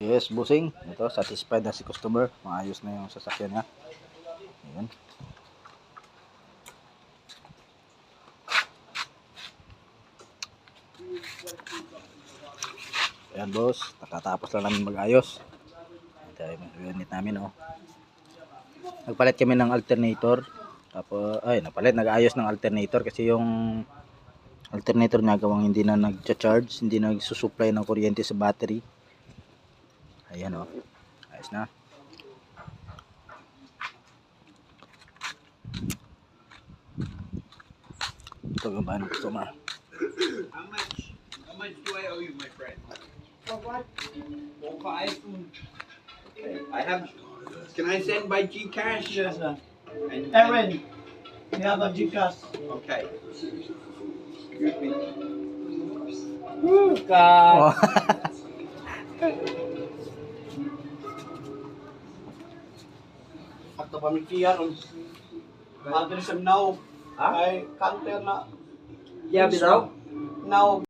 Yes, busing. Ito, satisfied na si customer. Maayos na yung sasakyan niya. Ayan. Ayan boss, nakatapos lang namin mag-ayos. Ito yung unit namin, oh. Nagpalit kami ng alternator. Tapos, nag-ayos ng alternator kasi yung alternator niya gawang hindi na nag-charge, hindi na nagsusupply ng kuryente sa battery. Ayan, oh. Ayos na. Ito yung bahan ng customer. How much do I owe you, my friend? For what? 4-5. Okay. Can I send by GCash? Yes, sir. And, Aaron, we have a GCash. Okay. Excuse me. Oh. At the pamikiyan on address now. I can't tell na. Yeah, bitaw. Now